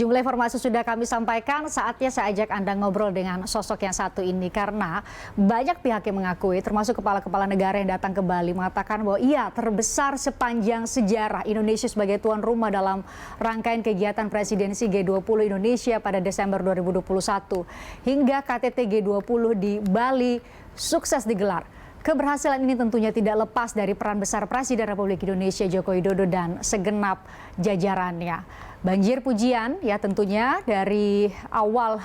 Jumlah informasi sudah kami sampaikan, saatnya saya ajak Anda ngobrol dengan sosok yang satu ini karena banyak pihak yang mengakui, termasuk kepala-kepala negara yang datang ke Bali mengatakan bahwa ia terbesar sepanjang sejarah Indonesia sebagai tuan rumah dalam rangkaian kegiatan presidensi G20 Indonesia pada Desember 2021 hingga KTT G20 di Bali sukses digelar. Keberhasilan ini tentunya tidak lepas dari peran besar Presiden Republik Indonesia Joko Widodo dan segenap jajarannya. Banjir pujian ya tentunya dari awal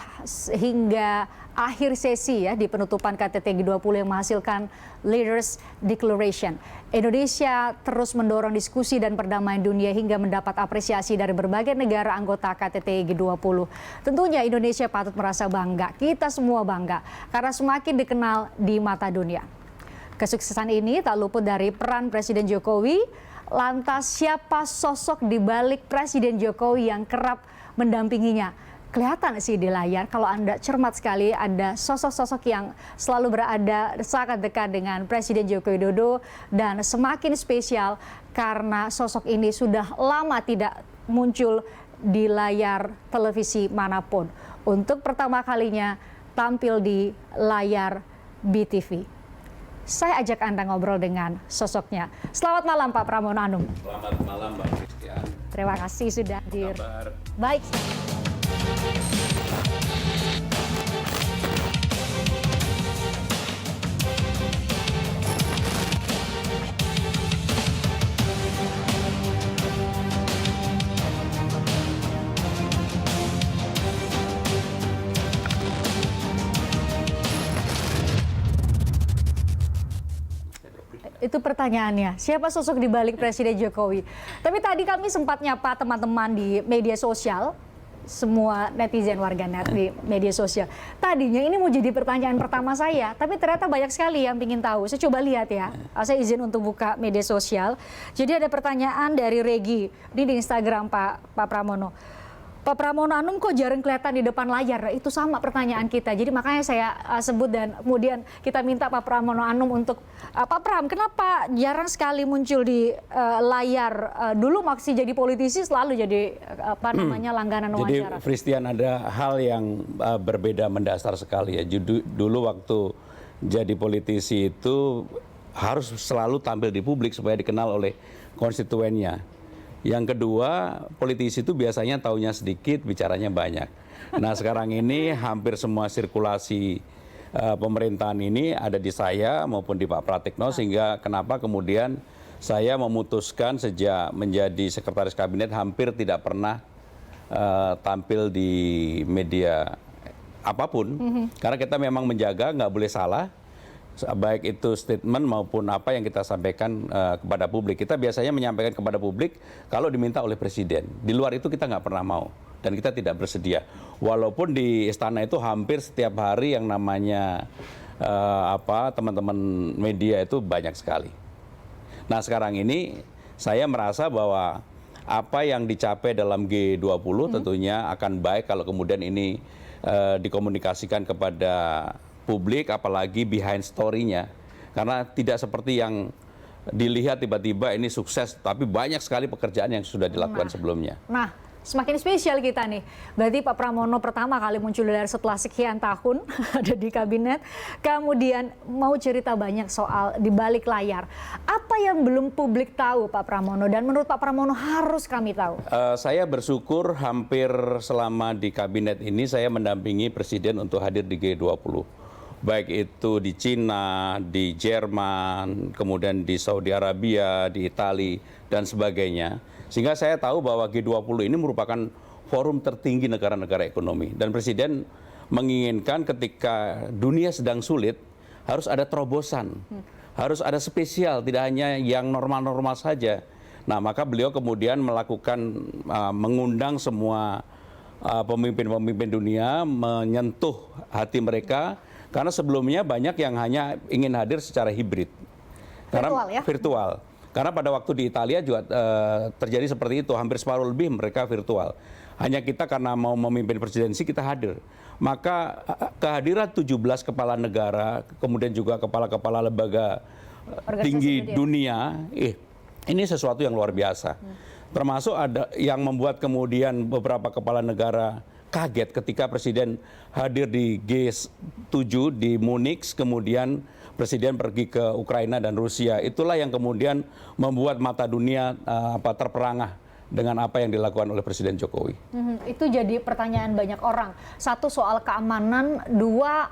hingga akhir sesi ya di penutupan KTT G20 yang menghasilkan Leaders Declaration. Indonesia terus mendorong diskusi dan perdamaian dunia hingga mendapat apresiasi dari berbagai negara anggota KTT G20. Tentunya Indonesia patut merasa bangga, kita semua bangga karena semakin dikenal di mata dunia. Kesuksesan ini tak luput dari peran Presiden Jokowi. Lantas siapa sosok di balik Presiden Jokowi yang kerap mendampinginya? Kelihatan sih di layar kalau Anda cermat sekali ada sosok-sosok yang selalu berada sangat dekat dengan Presiden Joko Widodo dan semakin spesial karena sosok ini sudah lama tidak muncul di layar televisi manapun. Untuk pertama kalinya tampil di layar BTV. Saya ajak Anda ngobrol dengan sosoknya. Selamat malam Pak Pramono Anung. Selamat malam Mbak Christian. Terima kasih sudah hadir. Baik. Itu pertanyaannya, siapa sosok di balik Presiden Jokowi? Tapi tadi kami sempat nyapa teman-teman di media sosial, semua netizen warganet di media sosial. Tadinya ini mau jadi pertanyaan pertama saya, tapi ternyata banyak sekali yang ingin tahu. Saya coba lihat ya, saya izin untuk buka media sosial. Jadi ada pertanyaan dari Regi, ini di Instagram Pak Pramono. Pak Pramono Anung kok jarang kelihatan di depan layar? Itu sama pertanyaan kita. Jadi makanya saya sebut dan kemudian kita minta Pak Pramono Anung untuk Pak Pram, kenapa jarang sekali muncul di layar? Dulu masih jadi politisi selalu jadi langganan wawancara. Jadi Christian, ada hal yang berbeda mendasar sekali ya. Dulu waktu jadi politisi itu harus selalu tampil di publik supaya dikenal oleh konstituennya. Yang kedua, politisi itu biasanya taunya sedikit, bicaranya banyak. Nah sekarang ini hampir semua sirkulasi pemerintahan ini ada di saya maupun di Pak Pratikno, sehingga kenapa kemudian saya memutuskan sejak menjadi sekretaris kabinet hampir tidak pernah tampil di media apapun. Karena kita memang menjaga nggak boleh salah. Baik itu statement maupun apa yang kita sampaikan kepada publik. Kita biasanya menyampaikan kepada publik kalau diminta oleh Presiden. Di luar itu kita nggak pernah mau dan kita tidak bersedia. Walaupun di istana itu hampir setiap hari yang namanya teman-teman media itu banyak sekali. Nah sekarang ini saya merasa bahwa apa yang dicapai dalam G20 tentunya akan baik kalau kemudian ini dikomunikasikan kepada publik, apalagi behind story-nya. Karena tidak seperti yang dilihat tiba-tiba ini sukses, tapi banyak sekali pekerjaan yang sudah dilakukan sebelumnya. Nah, semakin spesial kita nih. Berarti Pak Pramono pertama kali muncul dari setelah sekian tahun ada di kabinet. Kemudian mau cerita banyak soal di balik layar. Apa yang belum publik tahu Pak Pramono dan menurut Pak Pramono harus kami tahu? Saya bersyukur hampir selama di kabinet ini saya mendampingi Presiden untuk hadir di G20. Baik itu di Cina, di Jerman, kemudian di Saudi Arabia, di Italia, dan sebagainya. Sehingga saya tahu bahwa G20 ini merupakan forum tertinggi negara-negara ekonomi. Dan Presiden menginginkan ketika dunia sedang sulit, harus ada terobosan, harus ada spesial, tidak hanya yang normal-normal saja. Nah, maka beliau kemudian melakukan, mengundang semua pemimpin-pemimpin dunia, menyentuh hati mereka. Karena sebelumnya banyak yang hanya ingin hadir secara hibrid. Virtual ya? Virtual. Karena pada waktu di Italia juga terjadi seperti itu. Hampir separuh lebih mereka virtual. Hanya kita karena mau memimpin presidensi kita hadir. Maka kehadiran 17 kepala negara, kemudian juga kepala-kepala lembaga tinggi dunia, ini sesuatu yang luar biasa. Termasuk ada yang membuat kemudian beberapa kepala negara kaget ketika Presiden hadir di G7 di Munich, kemudian Presiden pergi ke Ukraina dan Rusia. Itulah yang kemudian membuat mata dunia terperangah dengan apa yang dilakukan oleh Presiden Jokowi. Itu jadi pertanyaan banyak orang. Satu, soal keamanan. Dua,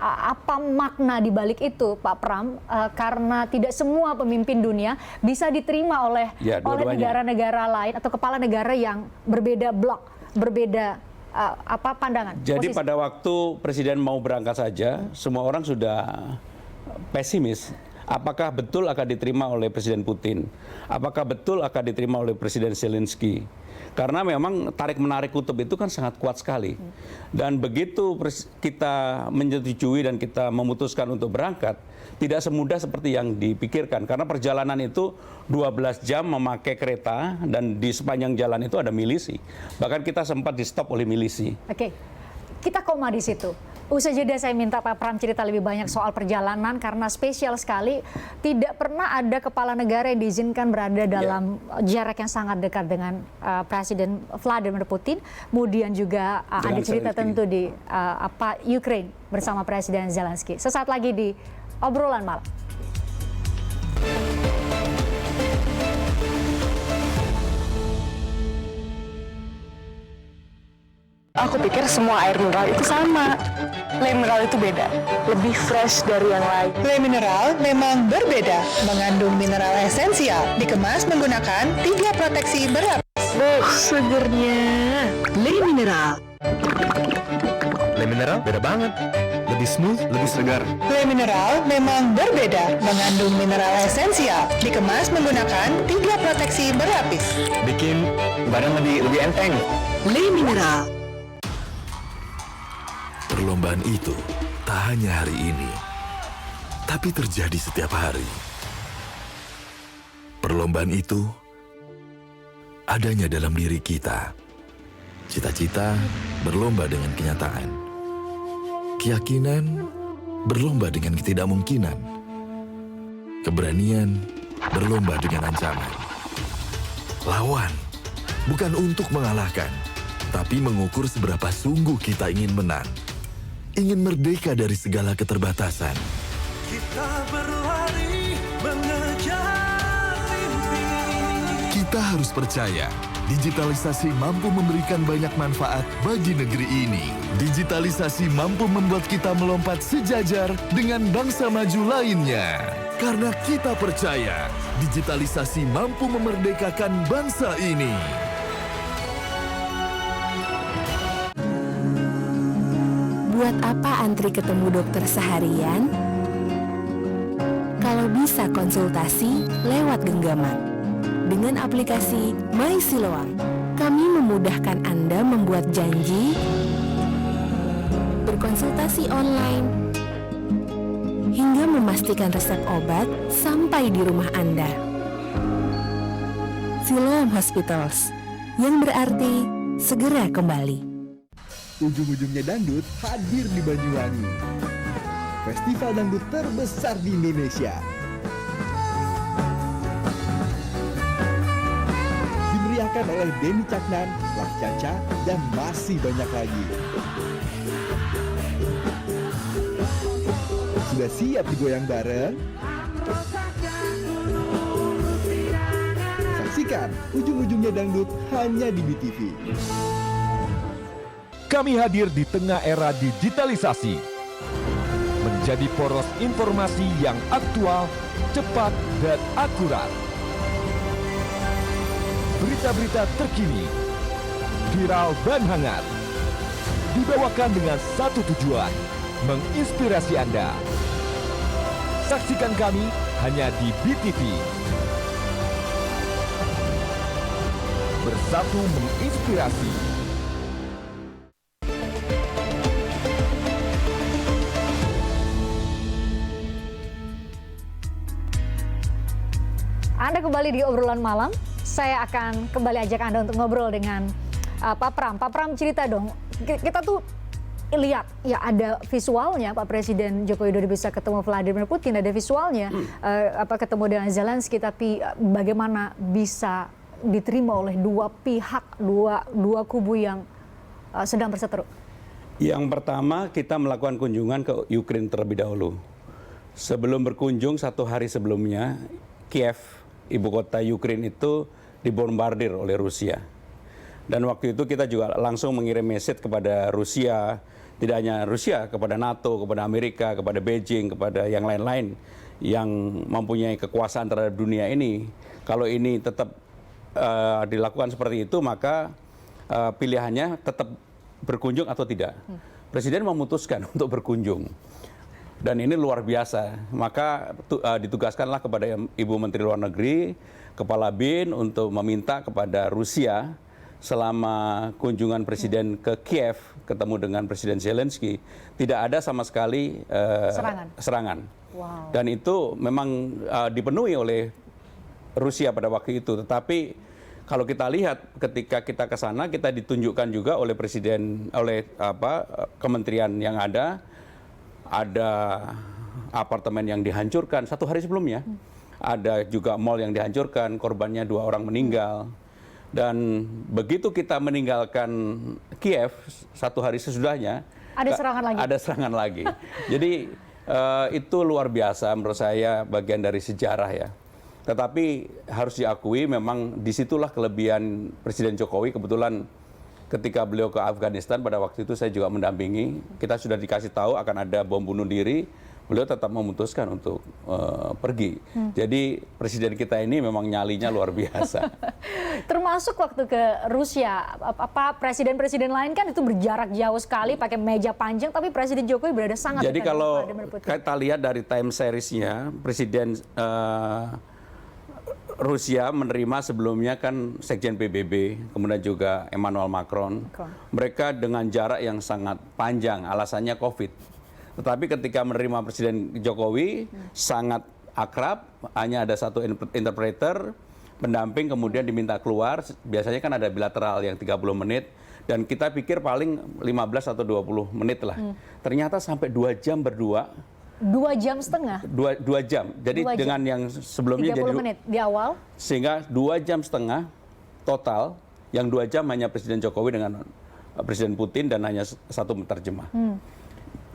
apa makna di balik itu, Pak Pram? Karena tidak semua pemimpin dunia bisa diterima oleh negara-negara lain atau kepala negara yang berbeda blok, berbeda pandangan. Jadi pada waktu Presiden mau berangkat saja, semua orang sudah pesimis. Apakah betul akan diterima oleh Presiden Putin? Apakah betul akan diterima oleh Presiden Zelensky? Karena memang tarik-menarik kutub itu kan sangat kuat sekali. Dan begitu kita menyetujui dan kita memutuskan untuk berangkat, tidak semudah seperti yang dipikirkan. Karena perjalanan itu 12 jam memakai kereta dan di sepanjang jalan itu ada milisi. Bahkan kita sempat di-stop oleh milisi. Oke, kita koma di situ. Usai jeda saya minta Pak Pram cerita lebih banyak soal perjalanan karena spesial sekali. Tidak pernah ada kepala negara yang diizinkan berada dalam jarak yang sangat dekat dengan Presiden Vladimir Putin. Kemudian juga ada cerita tentu di Ukraine bersama Presiden Zelensky. Sesaat lagi di Obrolan Malam. Aku pikir semua air mineral itu sama. Le mineral itu beda, lebih fresh dari yang lain. Le mineral memang berbeda, mengandung mineral esensial, dikemas menggunakan 3 proteksi berlapis. Segernya. Le mineral. Le mineral beda banget, lebih smooth, lebih segar. Le mineral memang berbeda, mengandung mineral esensial, dikemas menggunakan 3 proteksi berlapis. Bikin badan lebih enteng. Le mineral. Perlombaan itu tak hanya hari ini, tapi terjadi setiap hari. Perlombaan itu adanya dalam diri kita. Cita-cita berlomba dengan kenyataan. Keyakinan berlomba dengan ketidakmungkinan. Keberanian berlomba dengan ancaman. Lawan bukan untuk mengalahkan, tapi mengukur seberapa sungguh kita ingin menang. Ingin merdeka dari segala keterbatasan. Kita berlari mengejar mimpi. Kita harus percaya, digitalisasi mampu memberikan banyak manfaat bagi negeri ini. Digitalisasi mampu membuat kita melompat sejajar dengan bangsa maju lainnya. Karena kita percaya, digitalisasi mampu memerdekakan bangsa ini. Buat apa antri ketemu dokter seharian? Kalau bisa konsultasi lewat genggaman. Dengan aplikasi My Siloam, kami memudahkan Anda membuat janji, berkonsultasi online, hingga memastikan resep obat sampai di rumah Anda. Siloam Hospitals, yang berarti segera kembali. Ujung-ujungnya dangdut hadir di Banyuwangi. Festival dangdut terbesar di Indonesia. Dimeriahkan oleh Denny Caknan, Lah Caca, dan masih banyak lagi. Sudah siap digoyang bareng? Saksikan Ujung-ujungnya dangdut hanya di BTV. Kami hadir di tengah era digitalisasi, menjadi poros informasi yang aktual, cepat, dan akurat. Berita-berita terkini, viral dan hangat, dibawakan dengan satu tujuan, menginspirasi Anda. Saksikan kami hanya di BTV. Bersatu menginspirasi. Anda kembali di Obrolan Malam. Saya akan kembali ajak Anda untuk ngobrol dengan Pak Pram. Pak Pram, cerita dong. Kita tuh lihat ya ada visualnya Pak Presiden Joko Widodo bisa ketemu Vladimir Putin, ada visualnya ketemu dengan Zelensky, tapi bagaimana bisa diterima oleh dua pihak, dua kubu yang sedang berseteru? Yang pertama, kita melakukan kunjungan ke Ukraina terlebih dahulu. Sebelum berkunjung, 1 hari sebelumnya, Kiev, ibu kota Ukraina itu dibombardir oleh Rusia. Dan waktu itu kita juga langsung mengirim message kepada Rusia, tidak hanya Rusia, kepada NATO, kepada Amerika, kepada Beijing, kepada yang lain-lain yang mempunyai kekuasaan terhadap dunia ini. Kalau ini tetap dilakukan seperti itu, maka pilihannya tetap berkunjung atau tidak. Presiden memutuskan untuk berkunjung. Dan ini luar biasa. Maka ditugaskanlah kepada Ibu Menteri Luar Negeri, Kepala BIN untuk meminta kepada Rusia selama kunjungan Presiden ke Kiev, ketemu dengan Presiden Zelensky, tidak ada sama sekali serangan. Wow. Dan itu memang dipenuhi oleh Rusia pada waktu itu. Tetapi kalau kita lihat ketika kita ke sana, kita ditunjukkan juga oleh Presiden, oleh kementerian yang ada apartemen yang dihancurkan 1 hari sebelumnya. Ada juga mal yang dihancurkan, korbannya 2 orang meninggal. Dan begitu kita meninggalkan Kiev 1 hari sesudahnya, ada serangan lagi. Jadi itu luar biasa menurut saya, bagian dari sejarah ya. Tetapi harus diakui memang disitulah kelebihan Presiden Jokowi. Kebetulan ketika beliau ke Afghanistan pada waktu itu saya juga mendampingi. Kita sudah dikasih tahu akan ada bom bunuh diri. Beliau tetap memutuskan untuk pergi. Jadi presiden kita ini memang nyalinya luar biasa. Termasuk waktu ke Rusia, presiden-presiden lain kan itu berjarak jauh sekali, pakai meja panjang, tapi Presiden Jokowi berada sangat Jadi dekat kalau dengan Vladimir Putin. kita lihat dari time series-nya, Presiden Rusia menerima sebelumnya kan Sekjen PBB, kemudian juga Emmanuel Macron. Mereka dengan jarak yang sangat panjang, alasannya COVID. Tetapi ketika menerima Presiden Jokowi, sangat akrab, hanya ada 1 interpreter, pendamping, kemudian diminta keluar. Biasanya kan ada bilateral yang 30 menit, dan kita pikir paling 15 atau 20 menit lah. Ternyata sampai 2 jam berdua. 2 jam setengah? 2 jam. Jadi 2 jam. dengan yang sebelumnya 30 jadi menit di awal? Sehingga 2 jam setengah total, yang 2 jam hanya Presiden Jokowi dengan Presiden Putin dan hanya 1 penerjemah.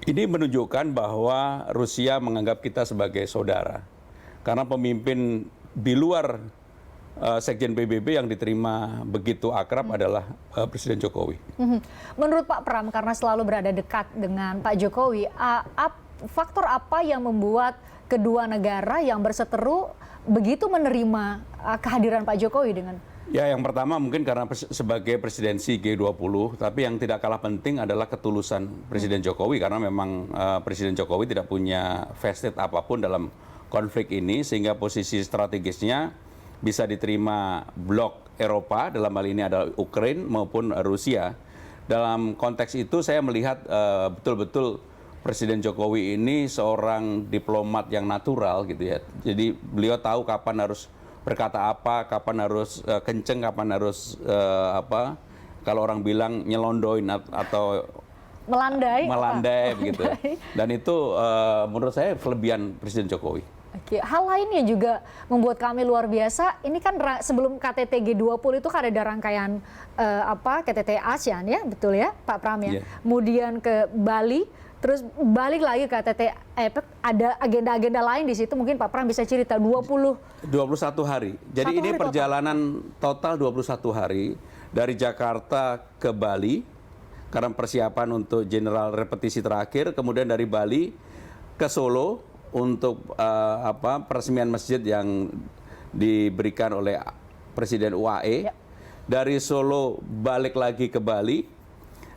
Ini menunjukkan bahwa Rusia menganggap kita sebagai saudara. Karena pemimpin di luar Sekjen PBB yang diterima begitu akrab adalah Presiden Jokowi. Menurut Pak Pram, karena selalu berada dekat dengan Pak Jokowi, faktor apa yang membuat kedua negara yang berseteru begitu menerima kehadiran Pak Jokowi dengan... Ya, yang pertama mungkin karena sebagai presidensi G20, tapi yang tidak kalah penting adalah ketulusan Presiden Jokowi, karena memang Presiden Jokowi tidak punya vested apapun dalam konflik ini, sehingga posisi strategisnya bisa diterima blok Eropa, dalam hal ini adalah Ukraina maupun Rusia. Dalam konteks itu saya melihat betul-betul Presiden Jokowi ini seorang diplomat yang natural gitu ya. Jadi beliau tahu kapan harus berkata apa, kapan harus kenceng, kapan harus kalau orang bilang nyelondoin atau melandai begitu. Dan itu menurut saya kelebihan Presiden Jokowi. Oke, hal lain yang juga membuat kami luar biasa, ini kan sebelum KTT G20 itu kan ada rangkaian KTT ASEAN ya, betul ya Pak Pram ya. Yeah. Kemudian ke Bali, terus balik lagi ke KTT APEC, ada agenda-agenda lain di situ, mungkin Pak Pram bisa cerita. 21 hari. Jadi ini perjalanan total 21 hari dari Jakarta ke Bali karena persiapan untuk general repetisi terakhir, kemudian dari Bali ke Solo untuk peresmian masjid yang diberikan oleh Presiden UAE. Ya. Dari Solo balik lagi ke Bali.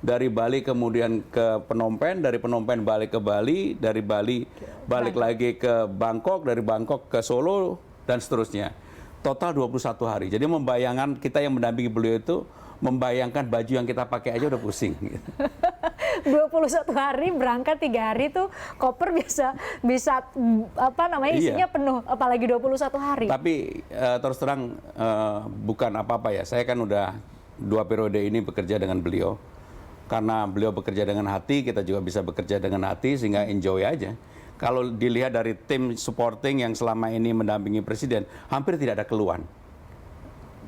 Dari Bali kemudian ke Phnom Penh, dari Phnom Penh balik ke Bali, dari Bali balik lagi ke Bangkok, dari Bangkok ke Solo, dan seterusnya. Total 21 hari. Jadi membayangkan, kita yang mendampingi beliau itu, membayangkan baju yang kita pakai aja udah pusing. 21 hari, berangkat 3 hari tuh koper bisa isinya penuh, apalagi 21 hari. Tapi terus terang bukan apa-apa ya, saya kan udah 2 periode ini bekerja dengan beliau. Karena beliau bekerja dengan hati, kita juga bisa bekerja dengan hati, sehingga enjoy aja. Kalau dilihat dari tim supporting yang selama ini mendampingi Presiden, hampir tidak ada keluhan.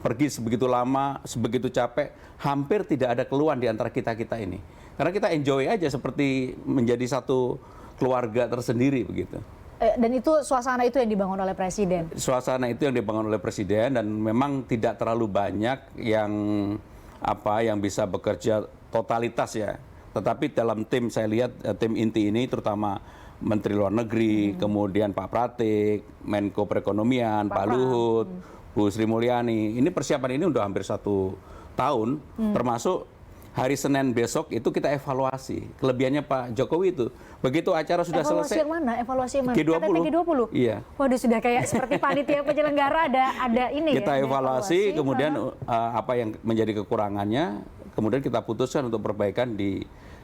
pergi sebegitu lama, sebegitu capek, hampir tidak ada keluhan di antara kita-kita ini. Karena kita enjoy aja seperti menjadi satu keluarga tersendiri begitu. Dan itu suasana itu yang dibangun oleh Presiden. Suasana itu yang dibangun oleh Presiden dan memang tidak terlalu banyak yang bisa bekerja totalitas ya. Tetapi dalam tim saya lihat tim inti ini terutama Menteri Luar Negeri, kemudian Pak Pratik, Menko Perekonomian, Pak Luhut, Bu Sri Mulyani. Ini persiapan ini udah hampir 1 tahun, termasuk hari Senin besok itu kita evaluasi kelebihannya Pak Jokowi itu. Begitu acara sudah selesai. Evaluasi yang mana? G20. KTT G20? Iya. Waduh, sudah kayak seperti panitia penyelenggara ada ini kita ya. evaluasi, kemudian apa yang menjadi kekurangannya, kemudian kita putuskan untuk perbaikan di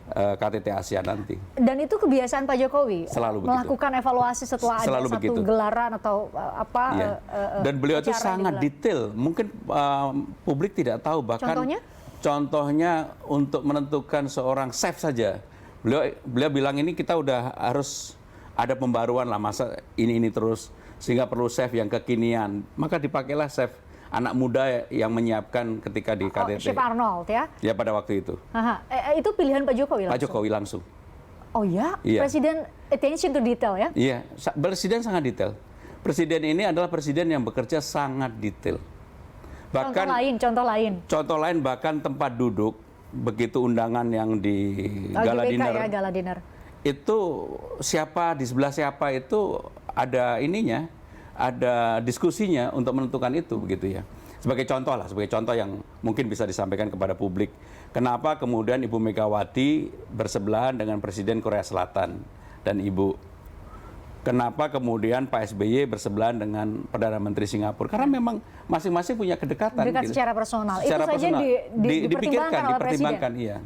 KTT Asia nanti. Dan itu kebiasaan Pak Jokowi selalu melakukan begitu. evaluasi setelah ada satu begitu. Gelaran atau apa. Iya. Dan beliau itu sangat detail. Mungkin publik tidak tahu, bahkan contohnya untuk menentukan seorang chef saja. Beliau bilang ini kita udah harus ada pembaruan lah, masa ini terus, sehingga perlu chef yang kekinian. Maka dipakailah chef anak muda yang menyiapkan ketika di KTT. Chef Arnold ya? Ya pada waktu itu. Itu pilihan Pak Jokowi langsung? Pak Jokowi langsung. Oh ya? Iya. Presiden attention to detail ya? Iya, Presiden sangat detail. Presiden ini adalah presiden yang bekerja sangat detail. Bahkan contoh lain bahkan tempat duduk, begitu undangan yang di gala dinner, ya, gala dinner itu siapa di sebelah siapa itu ada ininya, ada diskusinya untuk menentukan itu begitu ya. Sebagai contoh yang mungkin bisa disampaikan kepada publik. Kenapa kemudian Ibu Megawati bersebelahan dengan Presiden Korea Selatan dan Ibu? Kenapa kemudian Pak SBY bersebelahan dengan Perdana Menteri Singapura? Karena memang masing-masing punya kedekatan. Dekat secara personal. Secara itu saja dipertimbangkan oleh Presiden. Iya.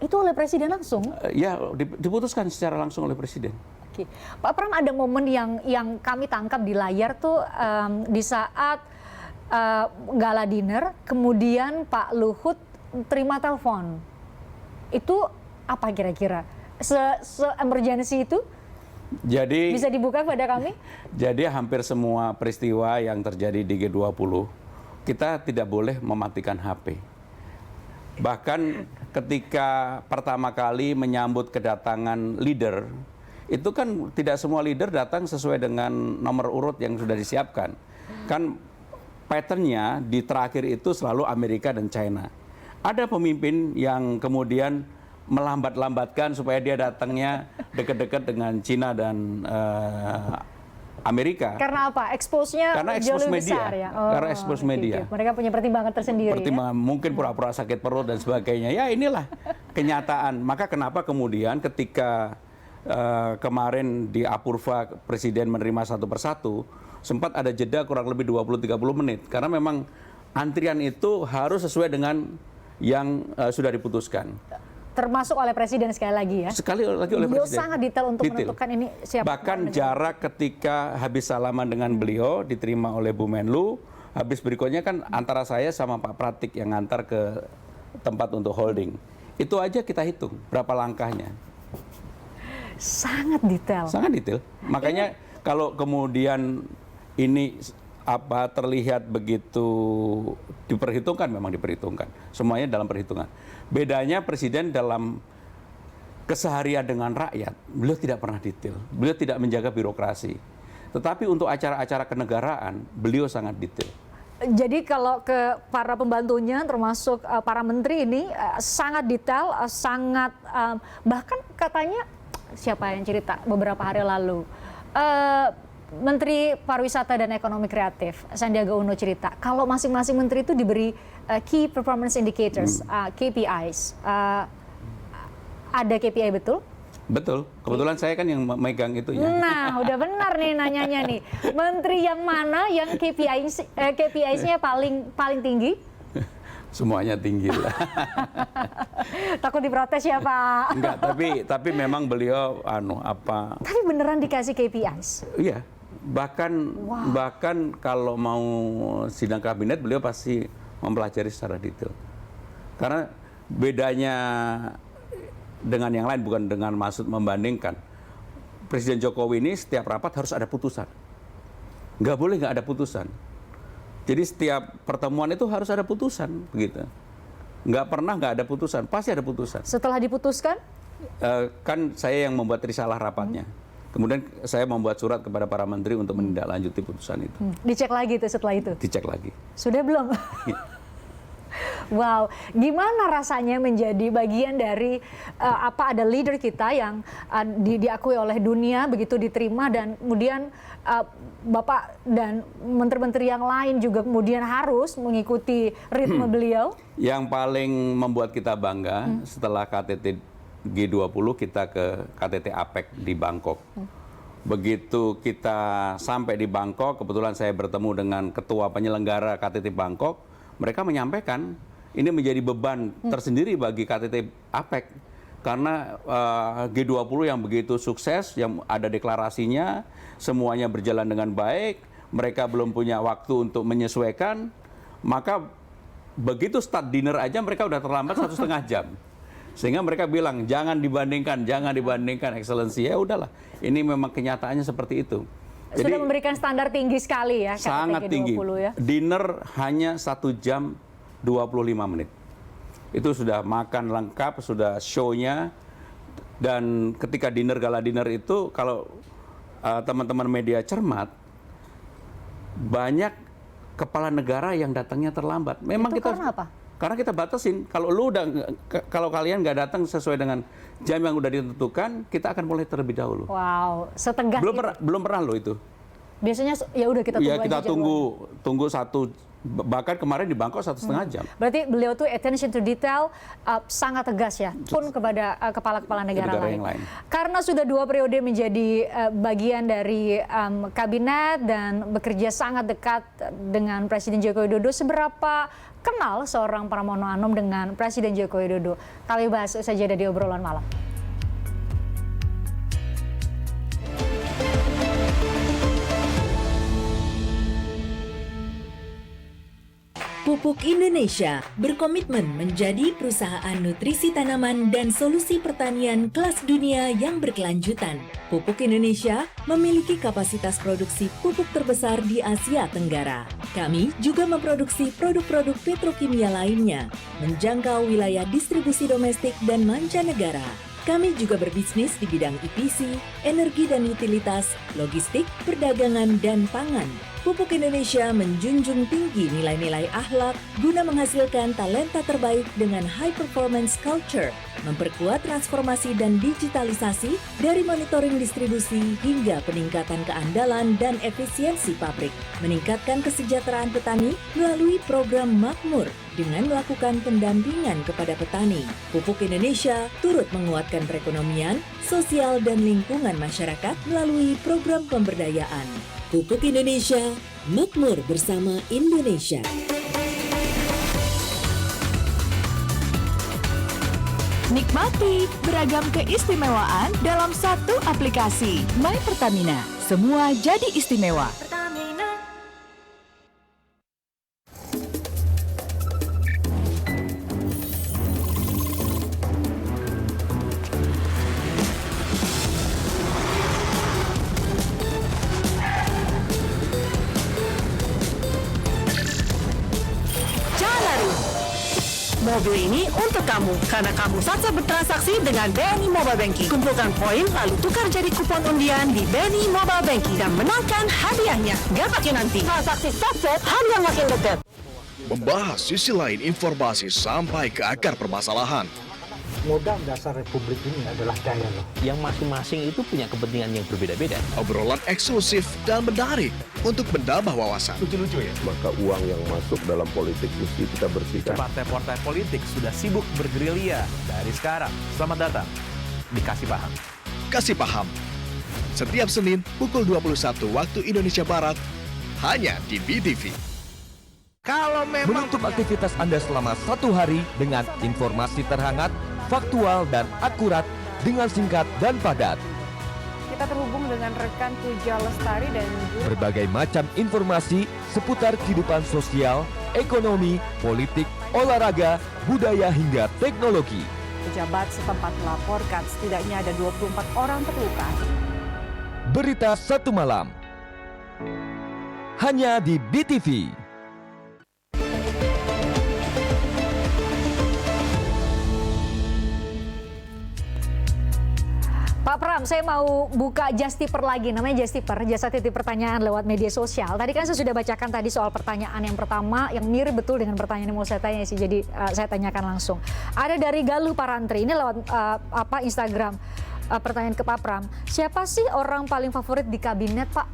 Itu oleh Presiden langsung? Ya, diputuskan secara langsung oleh Presiden. Oke. Pak Pram, ada momen yang kami tangkap di layar tuh di saat gala dinner, kemudian Pak Luhut terima telepon. Itu apa kira-kira? Se-emergency itu? Jadi bisa dibuka pada kami? Jadi hampir semua peristiwa yang terjadi di G20 kita tidak boleh mematikan HP. Bahkan ketika pertama kali menyambut kedatangan leader, itu kan tidak semua leader datang sesuai dengan nomor urut yang sudah disiapkan. Kan patternnya di terakhir itu selalu Amerika dan China. Ada pemimpin yang kemudian melambat-lambatkan supaya dia datangnya dekat-dekat dengan Cina dan Amerika. Karena apa? Expose-nya jauh lebih besar ya? Karena expose media. Mereka punya pertimbangan tersendiri. Mungkin pura-pura sakit perut dan sebagainya. Ya inilah kenyataan. Maka kenapa kemudian ketika kemarin di Apurva Presiden menerima satu persatu, sempat ada jeda kurang lebih 20-30 menit. Karena memang antrian itu harus sesuai dengan yang sudah diputuskan. Termasuk oleh Presiden sekali lagi ya? Sekali lagi oleh beliau Presiden. sangat detail untuk menentukan ini siapa. Bahkan jarak ketika habis salaman dengan beliau diterima oleh Bu Menlu, habis berikutnya kan antara saya sama Pak Pratik yang ngantar ke tempat untuk holding. Itu aja kita hitung berapa langkahnya. Sangat detail. Sangat detail. Makanya kalau kemudian ini terlihat begitu diperhitungkan, memang diperhitungkan. Semuanya dalam perhitungan. Bedanya Presiden dalam keseharian dengan rakyat, beliau tidak pernah detail. Beliau tidak menjaga birokrasi. Tetapi untuk acara-acara kenegaraan, beliau sangat detail. Jadi kalau ke para pembantunya, termasuk para menteri ini, sangat detail, sangat bahkan katanya, siapa yang cerita beberapa hari lalu, Menteri Pariwisata dan Ekonomi Kreatif, Sandiaga Uno cerita, kalau masing-masing menteri itu diberi Key Performance Indicators, KPIs. Ada KPI betul? Betul. Kebetulan saya kan yang megang itunya. Nah, udah benar nih nanyanya nih. Menteri yang mana yang KPIs-nya paling tinggi? Semuanya tinggi lah. Takut diprotes ya Pak? Enggak, tapi memang beliau Tapi beneran dikasih KPIs? Iya. Bahkan kalau mau sidang kabinet beliau pasti mempelajari secara detail. Karena bedanya dengan yang lain, bukan dengan maksud membandingkan. Presiden Jokowi ini setiap rapat harus ada putusan. Nggak boleh nggak ada putusan. Jadi setiap pertemuan itu harus ada putusan, begitu. Nggak ada putusan, pasti ada putusan. Setelah diputuskan? Kan saya yang membuat risalah rapatnya. Kemudian saya membuat surat kepada para menteri untuk menindaklanjuti putusan itu. Dicek lagi tuh setelah itu? Dicek lagi. Sudah belum? Wow, gimana rasanya menjadi bagian dari ada leader kita yang diakui oleh dunia, begitu diterima, dan kemudian Bapak dan menteri-menteri yang lain juga kemudian harus mengikuti ritme beliau? Yang paling membuat kita bangga setelah KTT G20 kita ke KTT APEC di Bangkok. Begitu kita sampai di Bangkok, kebetulan saya bertemu dengan ketua penyelenggara KTT Bangkok, mereka menyampaikan ini menjadi beban tersendiri bagi KTT APEC karena G20 yang begitu sukses, yang ada deklarasinya, semuanya berjalan dengan baik, mereka belum punya waktu untuk menyesuaikan, maka begitu start dinner aja mereka udah terlambat 1,5 jam. Sehingga mereka bilang jangan dibandingkan eksselensi. Ya udahlah, ini memang kenyataannya seperti itu. Sudah memberikan standar tinggi sekali ya, sangat tinggi. Ya. Dinner hanya 1 jam 25 menit. Itu sudah makan lengkap, sudah show-nya. Dan ketika gala dinner itu, kalau teman-teman media cermat, banyak kepala negara yang datangnya terlambat. Memang itu kita karena apa? Karena kita batasin. Kalau kalian nggak datang sesuai dengan jam yang udah ditentukan, kita akan mulai terlebih dahulu. Wow, setegas belum pernah loh itu. Biasanya ya udah kita tunggu ya, kita aja tunggu satu, bahkan kemarin di Bangkok 1,5 jam. Berarti beliau tuh attention to detail sangat tegas ya, pun kepada kepala-kepala negara lain. Karena sudah 2 periode menjadi bagian dari kabinet dan bekerja sangat dekat dengan Presiden Joko Widodo, seberapa kenal seorang Pramono Anung dengan Presiden Joko Widodo? Kami bahas saja di obrolan malam. Pupuk Indonesia berkomitmen menjadi perusahaan nutrisi tanaman dan solusi pertanian kelas dunia yang berkelanjutan. Pupuk Indonesia memiliki kapasitas produksi pupuk terbesar di Asia Tenggara. Kami juga memproduksi produk-produk petrokimia lainnya, menjangkau wilayah distribusi domestik dan mancanegara. Kami juga berbisnis di bidang EPC, energi dan utilitas, logistik, perdagangan, dan pangan. Pupuk Indonesia menjunjung tinggi nilai-nilai akhlak guna menghasilkan talenta terbaik dengan high performance culture, memperkuat transformasi dan digitalisasi dari monitoring distribusi hingga peningkatan keandalan dan efisiensi pabrik, meningkatkan kesejahteraan petani melalui program Makmur dengan melakukan pendampingan kepada petani. Pupuk Indonesia turut menguatkan perekonomian, sosial, dan lingkungan masyarakat melalui program pemberdayaan. Pupuk Indonesia, makmur bersama Indonesia. Nikmati beragam keistimewaan dalam satu aplikasi. My Pertamina, semua jadi istimewa. Mobil ini untuk kamu, karena kamu saja bertransaksi dengan BNI Mobile Banking. Kumpulkan poin, lalu tukar jadi kupon undian di BNI Mobile Banking dan menangkan hadiahnya. Gak pakai nanti. Transaksi sukses, hadiah makin dekat. Membahas sisi lain informasi sampai ke akar permasalahan. Modal dasar Republik ini adalah dialog. Yang masing-masing itu punya kepentingan yang berbeda-beda. Obrolan eksklusif dan menarik untuk menambah wawasan. Lucu-lucu ya? Maka uang yang masuk dalam politik mesti kita bersihkan. Partai-partai politik sudah sibuk bergerilya dari sekarang. Selamat datang di Kasih Paham. Kasih Paham. Setiap Senin pukul 21 waktu Indonesia Barat hanya di BTV. Kalau memang menutup aktivitas Anda selama 1 hari dengan informasi terhangat, faktual dan akurat dengan singkat dan padat. Kita terhubung dengan rekan Puja Lestari dan berbagai macam informasi seputar kehidupan sosial, ekonomi, politik, olahraga, budaya hingga teknologi. Pejabat setempat melaporkan setidaknya ada 24 orang terluka. Berita 1 malam hanya di BTV. Pak Pram, saya mau buka Justiper lagi, namanya Justiper, jasa titip pertanyaan lewat media sosial. Tadi kan saya sudah bacakan tadi soal pertanyaan yang pertama, yang mirip betul dengan pertanyaan yang mau saya tanya sih, jadi saya tanyakan langsung. Ada dari Galuh Parantri, ini lewat Instagram, pertanyaan ke Pak Pram. Siapa sih orang paling favorit di kabinet, Pak?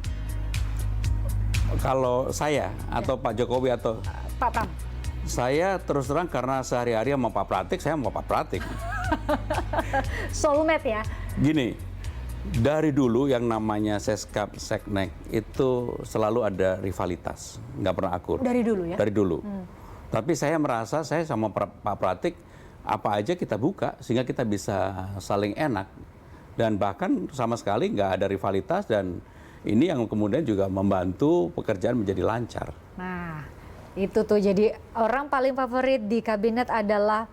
Kalau saya atau Pak Jokowi atau Pak Pram? Saya terus terang karena sehari-hari sama Pak Pratik, saya mau Pak Pratik. Soulmate ya? Gini, dari dulu yang namanya Seskap, Seknek itu selalu ada rivalitas, nggak pernah akur. Dari dulu ya? Dari dulu. Tapi saya merasa saya sama Pak Pratik apa aja kita buka sehingga kita bisa saling enak. Dan bahkan sama sekali nggak ada rivalitas dan ini yang kemudian juga membantu pekerjaan menjadi lancar. Nah, itu tuh jadi orang paling favorit di kabinet adalah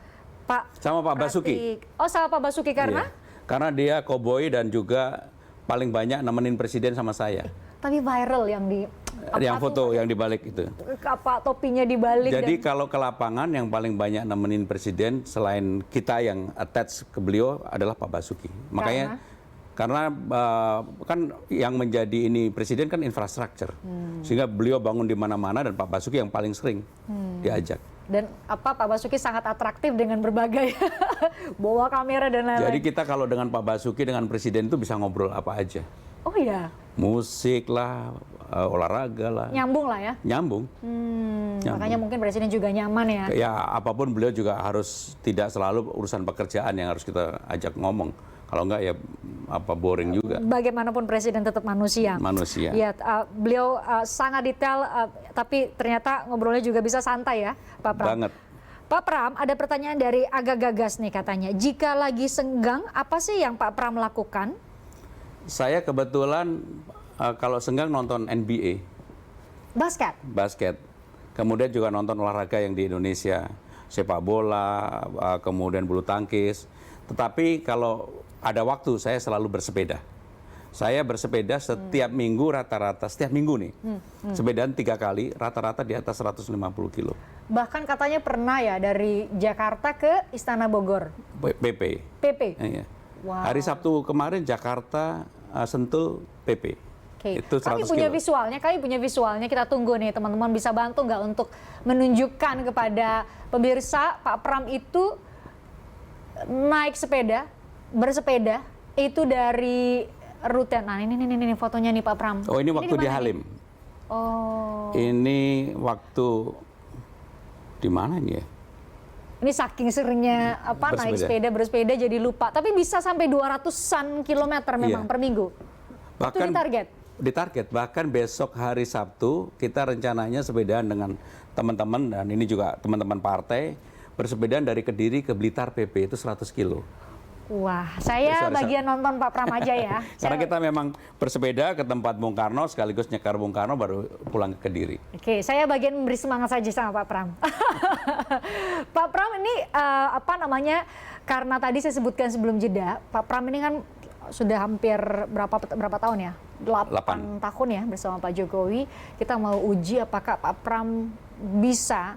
Pak Sama Pak Basuki. Oh, sama Pak Basuki karena? Iya. Karena dia koboi dan juga paling banyak nemenin presiden sama saya. Tapi viral yang di Yang foto yang dibalik itu. apa topinya dibalik. Jadi kalau ke lapangan yang paling banyak nemenin presiden selain kita yang attach ke beliau adalah Pak Basuki. Makanya karena kan yang menjadi ini presiden kan infrastruktur. Sehingga beliau bangun di mana-mana dan Pak Basuki yang paling sering diajak. Dan Pak Basuki sangat atraktif dengan berbagai bawa kamera dan lain-lain. Jadi kita kalau dengan Pak Basuki dengan presiden itu bisa ngobrol apa aja. Oh iya. Musik lah, olahraga lah. Nyambung lah ya. Nyambung. Makanya mungkin presiden juga nyaman ya. Ya apapun beliau juga harus tidak selalu urusan pekerjaan yang harus kita ajak ngomong. Kalau enggak ya apa boring juga. Bagaimanapun presiden tetap manusia. Manusia. Ya, beliau sangat detail, tapi ternyata ngobrolnya juga bisa santai ya, Pak Pram. Banget. Pak Pram, ada pertanyaan dari Agak Gagas nih katanya. Jika lagi senggang, apa sih yang Pak Pram lakukan? Saya kebetulan kalau senggang nonton NBA. Basket? Basket. Kemudian juga nonton olahraga yang di Indonesia. Sepak bola, kemudian bulu tangkis. Tetapi kalau ada waktu saya selalu bersepeda. Saya bersepeda setiap minggu rata-rata, setiap minggu nih. Sepedaan 3 kali, rata-rata di atas 150 kilo. Bahkan katanya pernah ya dari Jakarta ke Istana Bogor. PP. Iya. Wow. Hari Sabtu kemarin Jakarta, Sentul, PP. Itu 100 kami punya visualnya, kita tunggu nih teman-teman bisa bantu nggak untuk menunjukkan kepada pemirsa Pak Pram itu naik sepeda, bersepeda itu dari rute. Nah ini fotonya nih Pak Pram. Oh ini waktu di Halim. Oh. Ini waktu di mana ini ya? Ini saking seringnya naik sepeda, bersepeda jadi lupa. Tapi bisa sampai 200-an kilometer memang per minggu. Bahkan itu ditarget? Ditarget. Bahkan besok hari Sabtu kita rencananya sepedaan dengan teman-teman dan ini juga teman-teman partai bersepedaan dari Kediri ke Blitar PP itu 100 kilo. Wah, saya bagian nonton Pak Pram aja ya. Karena kita memang bersepeda ke tempat Bung Karno sekaligus nyekar Bung Karno baru pulang ke Kediri. Oke, saya bagian memberi semangat saja sama Pak Pram. Pak Pram ini karena tadi saya sebutkan sebelum jeda, Pak Pram ini kan sudah hampir berapa tahun ya? 8 tahun ya bersama Pak Jokowi. Kita mau uji apakah Pak Pram bisa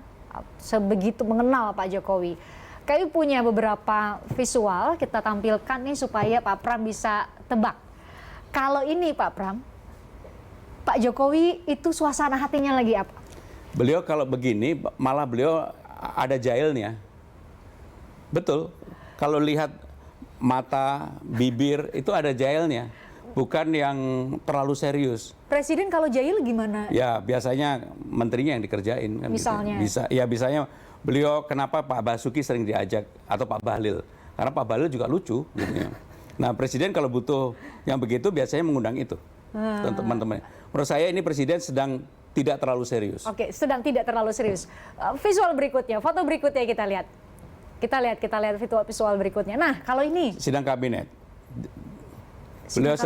sebegitu mengenal Pak Jokowi. Kami punya beberapa visual kita tampilkan nih supaya Pak Pram bisa tebak. Kalau ini Pak Pram, Pak Jokowi itu suasana hatinya lagi apa? Beliau kalau begini malah beliau ada jailnya. Betul. Kalau lihat mata, bibir itu ada jailnya. Bukan yang terlalu serius. Presiden kalau jahil gimana? Ya biasanya menterinya yang dikerjain. Kan misalnya? Gitu. Biasanya beliau kenapa Pak Basuki sering diajak atau Pak Bahlil? Karena Pak Bahlil juga lucu. Gitu ya. Nah presiden kalau butuh yang begitu biasanya mengundang itu. Teman-teman. Menurut saya ini presiden sedang tidak terlalu serius. Oke, sedang tidak terlalu serius. Visual berikutnya, foto berikutnya kita lihat. Kita lihat visual berikutnya. Nah kalau ini. Sidang kabinet. Beliau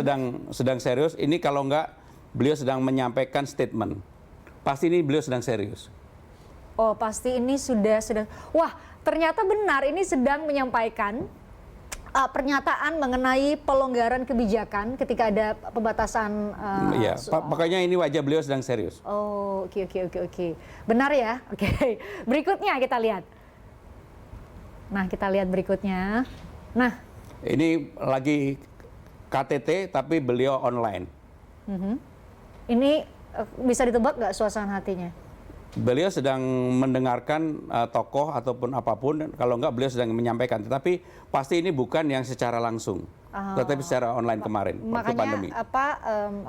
sedang serius. Ini kalau enggak beliau sedang menyampaikan statement. Pasti ini beliau sedang serius. Oh pasti ini sudah. Wah ternyata benar ini sedang menyampaikan pernyataan mengenai pelonggaran kebijakan ketika ada pembatasan. Iya. Makanya ini wajah beliau sedang serius. Oh oke. Benar ya. Oke. Berikutnya kita lihat. Nah kita lihat berikutnya. Nah. Ini lagi KTT tapi beliau online. Ini bisa ditebak nggak suasana hatinya? Beliau sedang mendengarkan tokoh ataupun apapun, kalau enggak beliau sedang menyampaikan. Tetapi pasti ini bukan yang secara langsung, tetapi secara online kemarin waktu pandemi.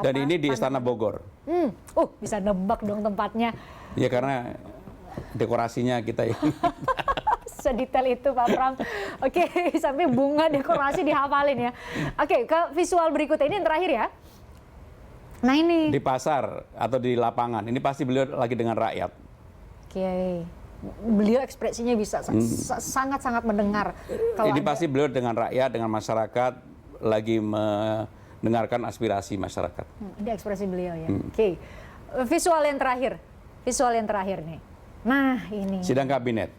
Dan ini di Istana Bogor. Bisa nebak dong tempatnya. Ya karena dekorasinya kita yang sedetail itu Pak Pram. Oke, sampai bunga dekorasi dihafalin ya. Oke, ke visual berikutnya ini yang terakhir ya. Nah ini di pasar atau di lapangan, ini pasti beliau lagi dengan rakyat. Oke, beliau ekspresinya bisa sangat-sangat mendengar. Kalau ini pasti beliau dengan rakyat, dengan masyarakat, lagi mendengarkan aspirasi masyarakat. Ini ekspresi beliau ya. Oke, visual yang terakhir nih. Nah ini. Sidang kabinet,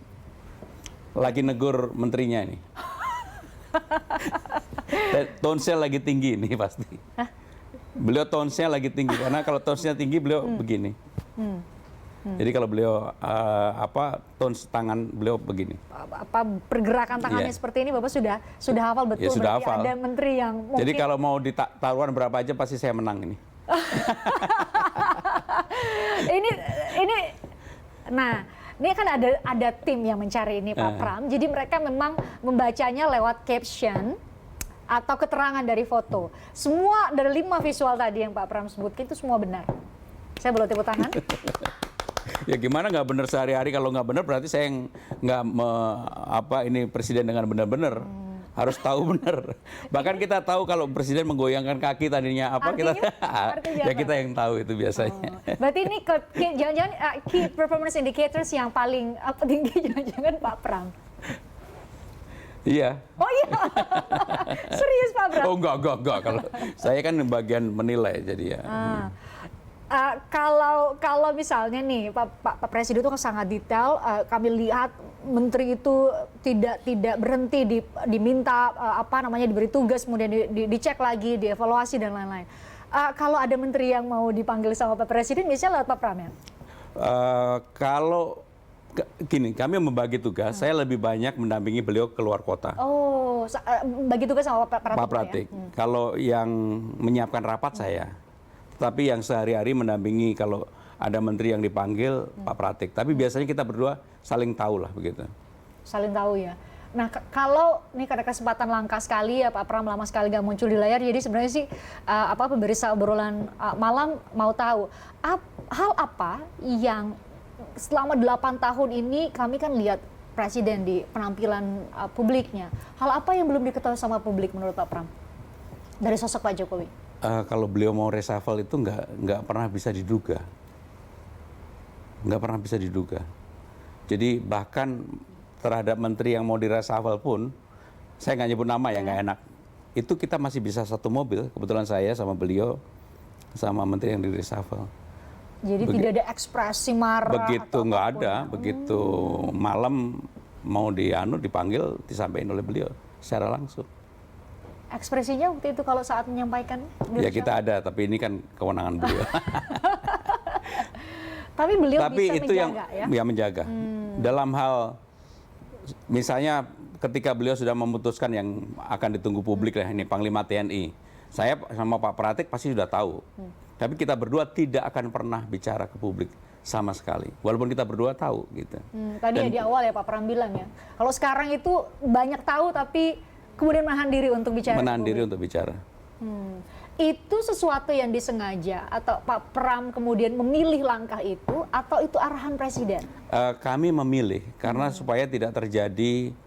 lagi negur menterinya ini. Tonsel lagi tinggi nih pasti. Beliau tonsnya lagi tinggi karena kalau tonsnya tinggi beliau begini. Jadi kalau beliau tons tangan beliau begini. Pergerakan tangannya seperti ini Bapak sudah hafal betul. Ya, sudah hafal. Ada menteri yang mungkin. Jadi kalau mau taruhan berapa aja pasti saya menang ini. Ini kan ada tim yang mencari ini Pak Pram. Jadi mereka memang membacanya lewat caption atau keterangan dari foto. Semua dari 5 visual tadi yang Pak Pram sebutkan itu semua benar. Saya boleh tepuk tangan? Ya gimana nggak benar sehari-hari, kalau nggak benar berarti saya nggak ini presiden dengan benar-benar. Harus tahu benar. Bahkan kita tahu kalau presiden menggoyangkan kaki tadinya artinya kita yang tahu itu biasanya. Berarti ini jangan-jangan key performance indicators yang paling tinggi jangan-jangan Pak Pram. Iya. Oh iya, serius Pak Pram? Oh enggak. Kalau saya kan bagian menilai jadi ya. Kalau misalnya nih Pak Presiden itu kan sangat detail. Kami lihat menteri itu tidak berhenti diminta diberi tugas, kemudian dicek lagi, dievaluasi dan lain-lain. Kalau ada menteri yang mau dipanggil sama Pak Presiden, biasanya lewat Pak Pram ya? Kalau gini, kami membagi tugas. Saya lebih banyak mendampingi beliau keluar kota. Oh, bagi tugas sama Pak Pratik. Ya? Kalau yang menyiapkan rapat saya, tapi yang sehari-hari mendampingi kalau ada menteri yang dipanggil Pak Pratik. Tapi biasanya kita berdua saling tahu lah begitu. Saling tahu ya. Nah kalau ini ada kesempatan langka sekali ya Pak Pram lama sekali nggak muncul di layar. Jadi sebenarnya sih pemirsa obrolan malam mau tahu hal apa yang selama 8 tahun ini kami kan lihat Presiden di penampilan publiknya. Hal apa yang belum diketahui sama publik menurut Pak Pram dari sosok Pak Jokowi? Kalau beliau mau reshuffle itu nggak pernah bisa diduga. Nggak pernah bisa diduga. Jadi bahkan terhadap menteri yang mau direshuffle pun, saya nggak nyebut nama ya, nggak enak. Itu kita masih bisa satu mobil, kebetulan saya sama beliau, sama menteri yang direshuffle. Jadi tidak ada ekspresi marah? Begitu nggak ada, begitu malam mau dipanggil, disampaikan oleh beliau secara langsung. Ekspresinya waktu itu kalau saat menyampaikan? Ya kita ada, tapi ini kan kewenangan beliau. Tapi beliau bisa itu menjaga yang menjaga. Dalam hal, misalnya ketika beliau sudah memutuskan yang akan ditunggu publik lah, ini Panglima TNI. Saya sama Pak Pratik pasti sudah tahu. Tapi kita berdua tidak akan pernah bicara ke publik sama sekali. Walaupun kita berdua tahu gitu. Tadi di awal ya Pak Pram bilang ya. Kalau sekarang itu banyak tahu tapi kemudian menahan diri untuk bicara. Menahan diri untuk bicara. Itu sesuatu yang disengaja atau Pak Pram kemudian memilih langkah itu atau itu arahan Presiden? Kami memilih karena supaya tidak terjadi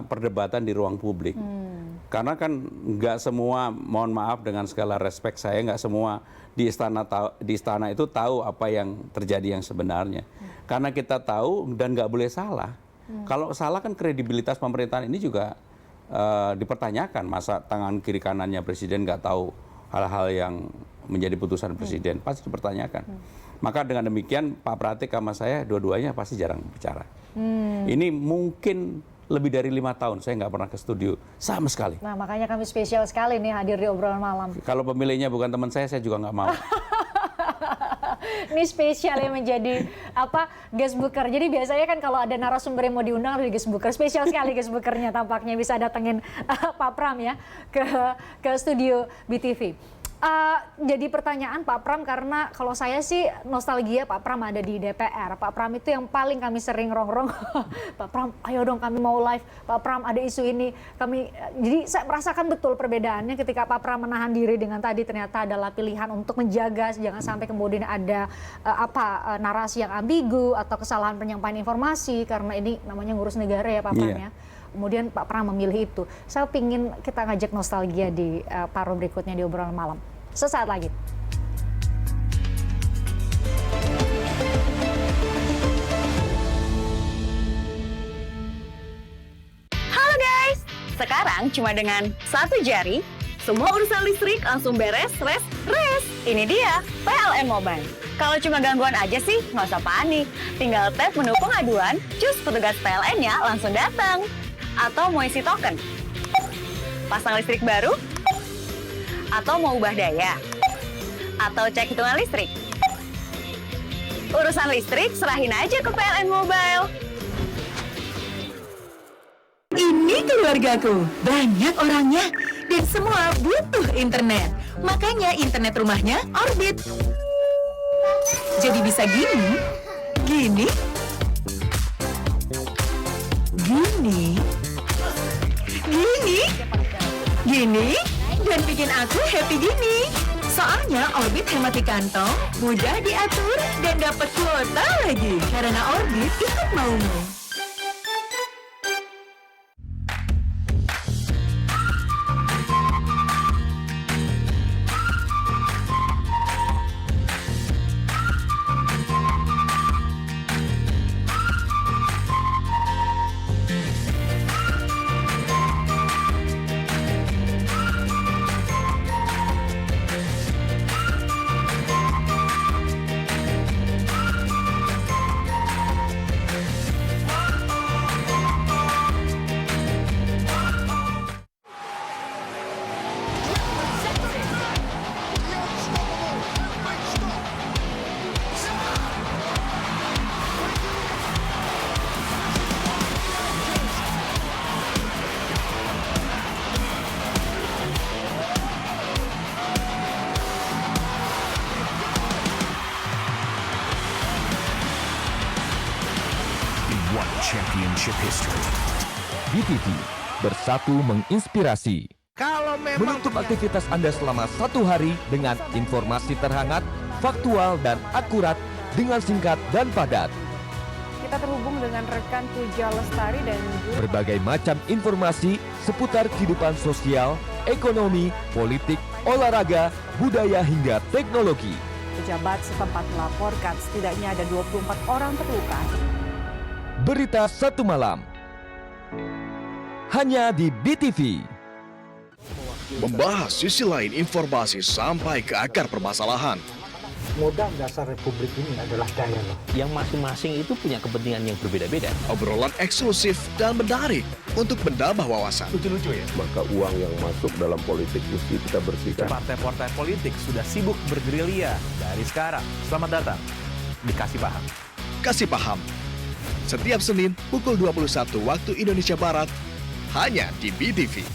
perdebatan di ruang publik. Karena kan nggak semua, mohon maaf dengan segala respek saya, nggak semua di istana itu tahu apa yang terjadi yang sebenarnya. Karena kita tahu dan nggak boleh salah. Kalau salah kan kredibilitas pemerintahan ini juga dipertanyakan. Masa tangan kiri kanannya Presiden nggak tahu hal-hal yang menjadi putusan Presiden, pasti dipertanyakan. Maka dengan demikian Pak Pratik sama saya dua-duanya pasti jarang bicara. Ini mungkin lebih dari 5 tahun saya nggak pernah ke studio sama sekali. Nah makanya kami spesial sekali nih hadir di obrolan malam. Kalau pemilihnya bukan teman saya juga nggak mau. Ini spesial yang menjadi guest booker. Jadi biasanya kan kalau ada narasumber yang mau diundang harus guest booker. Spesial sekali guest bookernya tampaknya bisa datengin Pak Pram ya ke studio BTV. Jadi pertanyaan Pak Pram, karena kalau saya sih nostalgia Pak Pram ada di DPR. Pak Pram itu yang paling kami sering rongrong. Pak Pram, ayo dong kami mau live. Pak Pram ada isu ini. Jadi saya merasakan betul perbedaannya ketika Pak Pram menahan diri dengan tadi ternyata adalah pilihan untuk menjaga jangan sampai kemudian ada narasi yang ambigu atau kesalahan penyampaian informasi, karena ini namanya ngurus negara ya Pak Pram ya. Kemudian Pak Pram memilih itu. Saya pingin kita ngajak nostalgia di paruh berikutnya di obrolan malam. Sesaat lagi. Halo guys, sekarang cuma dengan satu jari, semua urusan listrik langsung beres, res. Ini dia, PLN Mobile. Kalau cuma gangguan aja sih, nggak usah panik. Tinggal tap menu pengaduan, cus petugas PLN-nya langsung datang. Atau mau isi token, pasang listrik baru, atau mau ubah daya, atau cek hitungan listrik. Urusan listrik serahin aja ke PLN Mobile. Ini keluargaku, banyak orangnya, dan semua butuh internet. Makanya internet rumahnya Orbit. Jadi bisa gini, gini, dan bikin aku happy gini. Soalnya Orbit hemat di kantong, mudah diatur, dan dapat kuota lagi. Karena Orbit ikut maumu. Championship history. BTV bersatu menginspirasi. Kalau memang menutup aktivitas Anda selama satu hari dengan informasi terhangat, faktual dan akurat dengan singkat dan padat. Kita terhubung dengan rekan Puja Lestari dan berbagai macam informasi seputar kehidupan sosial, ekonomi, politik, olahraga, budaya hingga teknologi. Pejabat setempat melaporkan setidaknya ada 24 orang terluka. Berita Satu Malam hanya di BTV. Membahas sisi lain informasi sampai ke akar permasalahan. Modal dasar republik ini adalah dialog. Yang masing-masing itu punya kepentingan yang berbeda-beda. Obrolan eksklusif dan menarik untuk menambah wawasan. Lucu-lucu ya? Maka uang yang masuk dalam politik mesti kita bersihkan. Partai-partai politik sudah sibuk bergerilya dari sekarang. Selamat datang di Kasih Paham. Kasih Paham. Setiap Senin pukul 21 waktu Indonesia Barat, hanya di BTV.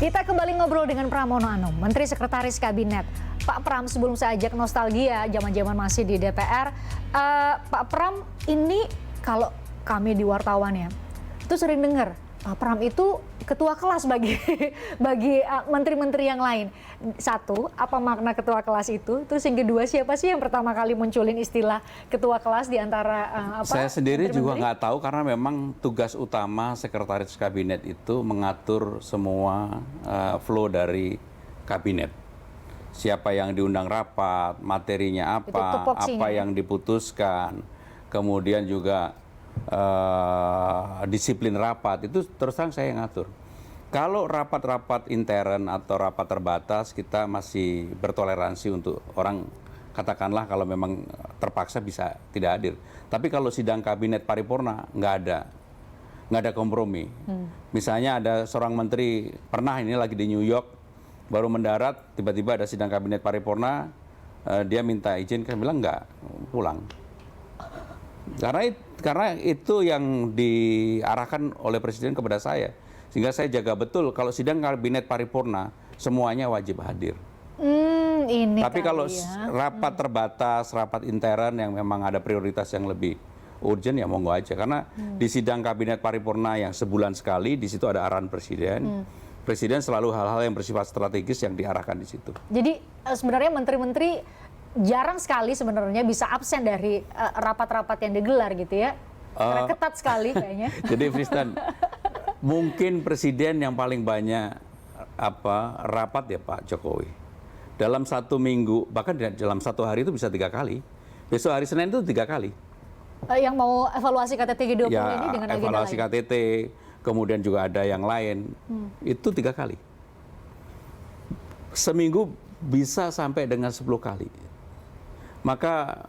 Kita kembali ngobrol dengan Pramono Anung, Menteri Sekretaris Kabinet. Pak Pram, sebelum saya ajak nostalgia, zaman-zaman masih di DPR, Pak Pram ini kalau kami di wartawan ya, itu sering dengar Pak Pram itu ketua kelas bagi menteri-menteri yang lain. Satu, apa makna ketua kelas itu? Terus yang kedua, siapa sih yang pertama kali munculin istilah ketua kelas di antara Saya sendiri juga nggak tahu, karena memang tugas utama sekretaris kabinet itu mengatur semua flow dari kabinet. Siapa yang diundang rapat, materinya apa yang diputuskan, kemudian juga disiplin rapat, itu terus terang saya yang ngatur. Kalau rapat-rapat intern atau rapat terbatas, kita masih bertoleransi untuk orang, katakanlah kalau memang terpaksa bisa tidak hadir. Tapi kalau sidang kabinet paripurna, nggak ada. nggak ada kompromi. Misalnya ada seorang menteri, pernah ini lagi di New York, baru mendarat, tiba-tiba ada sidang kabinet paripurna, dia minta izin, kan bilang nggak, pulang. Karena itu yang diarahkan oleh Presiden kepada saya. Sehingga saya jaga betul, kalau sidang kabinet paripurna, semuanya wajib hadir. Tapi kalau rapat terbatas, rapat intern yang memang ada prioritas yang lebih urgent, ya monggo aja. Karena di sidang kabinet paripurna yang sebulan sekali, di situ ada arahan Presiden. Presiden selalu hal-hal yang bersifat strategis yang diarahkan di situ. Jadi sebenarnya menteri-menteri jarang sekali sebenarnya bisa absen dari rapat-rapat yang digelar gitu ya. Karena ketat sekali kayaknya. Jadi Tristan, mungkin presiden yang paling banyak rapat ya Pak Jokowi. Dalam 1 minggu, bahkan dalam 1 hari itu bisa 3 kali. Besok hari Senin itu 3 kali. Yang mau evaluasi KTT G20 ya, ini dengan agenda evaluasi lain. KTT, kemudian juga ada yang lain. Itu 3 kali. Seminggu bisa sampai dengan 10 kali. Maka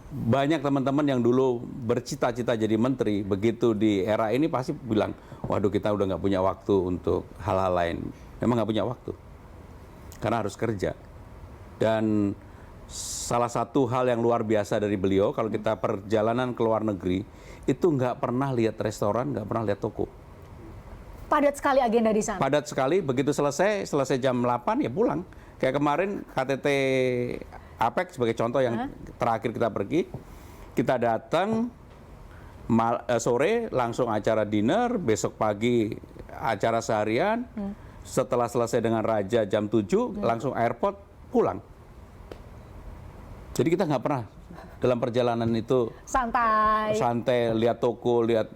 banyak teman-teman yang dulu bercita-cita jadi menteri, begitu di era ini pasti bilang, waduh kita udah nggak punya waktu untuk hal-hal lain. Memang nggak punya waktu, karena harus kerja. Dan salah satu hal yang luar biasa dari beliau, kalau kita perjalanan ke luar negeri, itu nggak pernah lihat restoran, nggak pernah lihat toko. Padat sekali agenda di sana. Padat sekali, begitu selesai jam 8 ya pulang. Kayak kemarin KTT APEC sebagai contoh yang terakhir kita pergi, kita datang sore langsung acara dinner, besok pagi acara seharian, setelah selesai dengan Raja jam 7 langsung airport pulang. Jadi kita nggak pernah dalam perjalanan itu santai lihat toko, lihat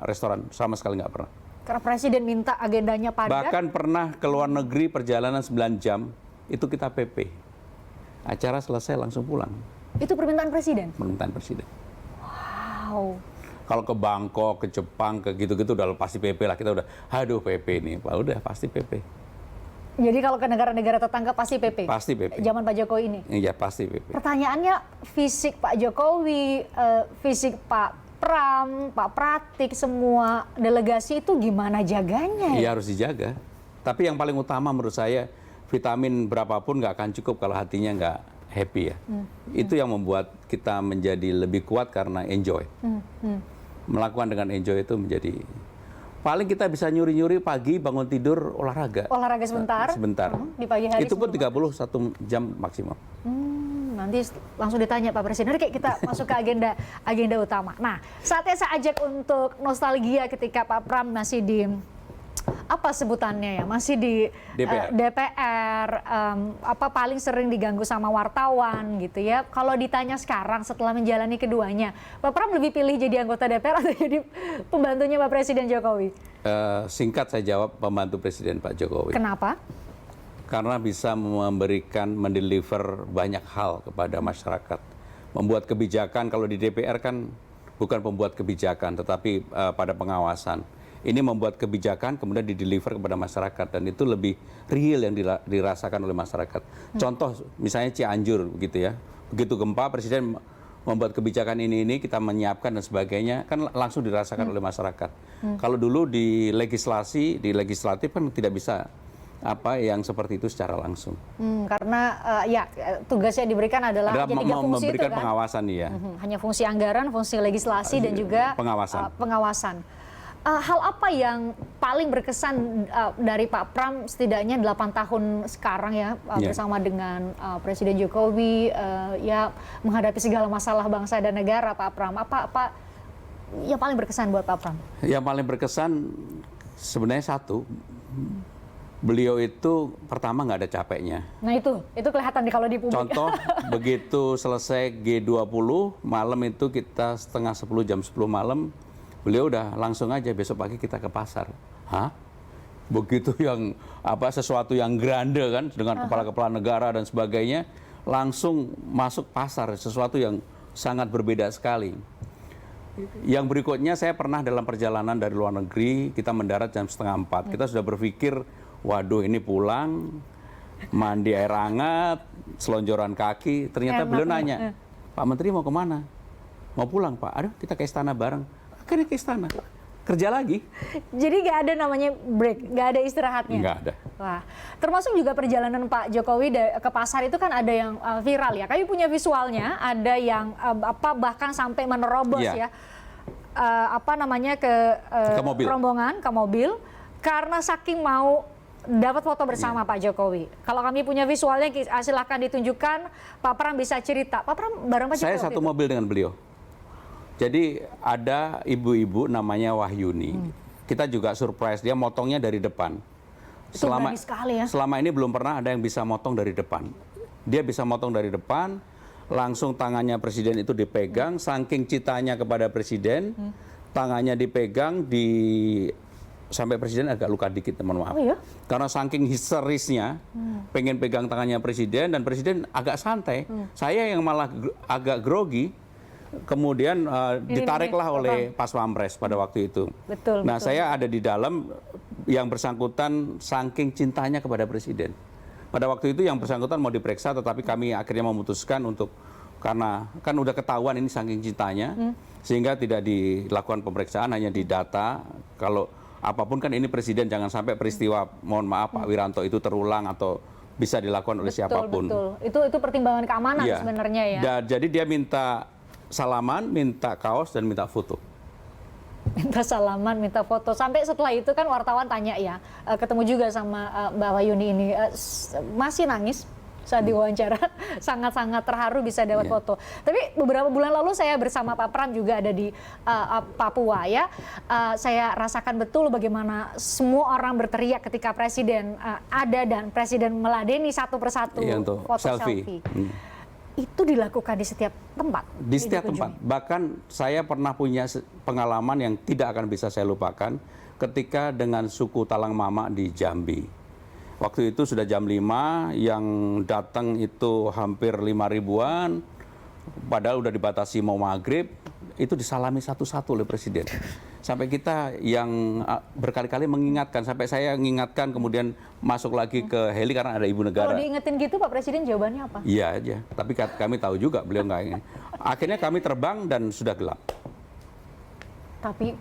restoran, sama sekali nggak pernah. Karena Presiden minta agendanya padat. Bahkan pernah ke luar negeri perjalanan 9 jam itu kita PP. Acara selesai langsung pulang. Itu permintaan Presiden? Permintaan Presiden. Wow. Kalau ke Bangkok, ke Jepang, ke gitu-gitu udah pasti PP lah. Kita udah, aduh PP nih. Udah pasti PP. Jadi kalau ke negara-negara tetangga pasti PP? Pasti PP. Zaman Pak Jokowi ini? Iya pasti PP. Pertanyaannya, fisik Pak Jokowi, fisik Pak Pram, Pak Pratik, semua delegasi itu gimana jaganya? Iya harus dijaga. Tapi yang paling utama menurut saya, vitamin berapapun nggak akan cukup kalau hatinya nggak happy ya. Itu yang membuat kita menjadi lebih kuat karena enjoy. Melakukan dengan enjoy itu menjadi... Paling kita bisa nyuri-nyuri pagi bangun tidur olahraga. Olahraga sebentar? Sebentar. Di pagi hari itu pun 31 jam maksimal. Nanti langsung ditanya Pak Presiden. Oke, kita masuk ke agenda utama. Nah, saatnya saya ajak untuk nostalgia ketika Pak Pram masih di... apa sebutannya ya, masih di DPR, paling sering diganggu sama wartawan gitu ya. Kalau ditanya sekarang setelah menjalani keduanya, Pak Pram lebih pilih jadi anggota DPR atau jadi pembantunya Pak Presiden Jokowi? Singkat saya jawab, pembantu Presiden Pak Jokowi. Kenapa? Karena bisa mendeliver banyak hal kepada masyarakat. Membuat kebijakan, kalau di DPR kan bukan pembuat kebijakan, tetapi pada pengawasan. Ini membuat kebijakan kemudian dideliver kepada masyarakat dan itu lebih real yang dirasakan oleh masyarakat. Contoh misalnya Cianjur begitu ya. Begitu gempa Presiden membuat kebijakan ini kita menyiapkan dan sebagainya kan langsung dirasakan oleh masyarakat. Kalau dulu di legislatif kan tidak bisa yang seperti itu secara langsung. Karena tugasnya diberikan adalah jadi 3 fungsi memberikan itu kan. Pengawasan ya. Hanya fungsi anggaran, fungsi legislasi dan juga pengawasan. Hal apa yang paling berkesan dari Pak Pram setidaknya 8 tahun sekarang ya bersama dengan Presiden Jokowi menghadapi segala masalah bangsa dan negara, Pak Pram? Apa yang paling berkesan buat Pak Pram? Yang paling berkesan sebenarnya satu, beliau itu pertama nggak ada capeknya. Nah itu kelihatan kalau di publik. Contoh begitu selesai G20 malam itu kita setengah 10 jam 10 malam. Beliau udah langsung aja besok pagi kita ke pasar. Hah? Begitu yang sesuatu yang grande kan dengan kepala-kepala negara dan sebagainya langsung masuk pasar, sesuatu yang sangat berbeda sekali. Yang berikutnya saya pernah dalam perjalanan dari luar negeri, kita mendarat jam 3:30. Kita sudah berpikir, waduh ini pulang mandi air hangat, selonjoran kaki. Ternyata beliau nanya, Pak Menteri mau kemana? Mau pulang Pak? Aduh kita ke istana bareng. Akhirnya ke istana. kerja lagi. Jadi nggak ada namanya break, nggak ada istirahatnya. Nggak ada. Wah, termasuk juga perjalanan Pak Jokowi ke pasar itu kan ada yang viral ya. Kami punya visualnya, ada yang bahkan sampai menerobos ya. Ke mobil. Rombongan ke mobil karena saking mau dapat foto bersama Pak Jokowi. Kalau kami punya visualnya, silahkan ditunjukkan. Pak Pram bisa cerita. Pak Pram bareng Pak Jokowi. Saya satu mobil dengan beliau. Jadi ada ibu-ibu namanya Wahyuni. Kita juga surprise, dia motongnya dari depan. Itu berani sekali ya. Selama ini belum pernah ada yang bisa motong dari depan. Dia bisa motong dari depan, langsung tangannya presiden itu dipegang, saking cintanya kepada presiden, tangannya dipegang sampai presiden agak luka dikit, teman maaf. Oh, iya? Karena saking histerisnya, pengen pegang tangannya presiden dan presiden agak santai. Saya yang malah agak grogi. Kemudian ditariklah oleh Pas Pampres pada waktu itu. Betul. Nah, saya ada di dalam, yang bersangkutan saking cintanya kepada presiden. Pada waktu itu yang bersangkutan mau diperiksa, tetapi kami akhirnya memutuskan karena kan udah ketahuan ini saking cintanya, sehingga tidak dilakukan pemeriksaan, hanya didata. Kalau apapun kan ini presiden, jangan sampai peristiwa, mohon maaf Pak Wiranto, itu terulang atau bisa dilakukan oleh siapapun. Betul. Itu pertimbangan keamanan sebenarnya ya. Jadi dia minta salaman, minta kaos, dan minta foto. Minta salaman, minta foto. Sampai setelah itu kan wartawan tanya ya, ketemu juga sama Mbak Wahyuni ini, masih nangis saat diwawancara, sangat-sangat terharu bisa dapat foto. Tapi beberapa bulan lalu saya bersama Pak Pram juga ada di Papua ya. Saya rasakan betul bagaimana semua orang berteriak ketika presiden ada dan presiden meladeni satu persatu foto selfie. Itu dilakukan di setiap tempat? Di setiap tempat. Bahkan saya pernah punya pengalaman yang tidak akan bisa saya lupakan ketika dengan suku Talang Mama di Jambi. Waktu itu sudah jam 5, yang datang itu hampir 5.000-an, padahal udah dibatasi mau maghrib, itu disalami satu-satu oleh presiden. Sampai kita yang berkali-kali mengingatkan, sampai saya mengingatkan, kemudian masuk lagi ke heli karena ada ibu negara. Kalau diingetin gitu Pak Presiden jawabannya apa? Iya aja, tapi kami tahu juga beliau nggak ingin. Akhirnya kami terbang dan sudah gelap. Tapi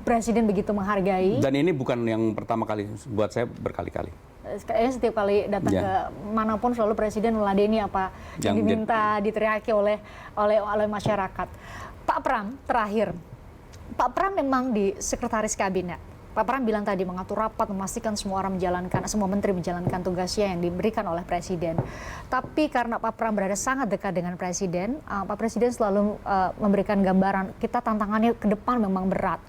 Presiden begitu menghargai. Dan ini bukan yang pertama kali, buat saya berkali-kali. Kayaknya setiap kali datang ke manapun selalu Presiden meladeni apa yang diminta, diteriaki oleh masyarakat. Pak Pram, terakhir. Pak Pram memang di sekretaris kabinet. Pak Pram bilang tadi mengatur rapat, memastikan semua menteri menjalankan tugasnya yang diberikan oleh Presiden. Tapi karena Pak Pram berada sangat dekat dengan Presiden, Pak Presiden selalu memberikan gambaran, kita tantangannya ke depan memang berat.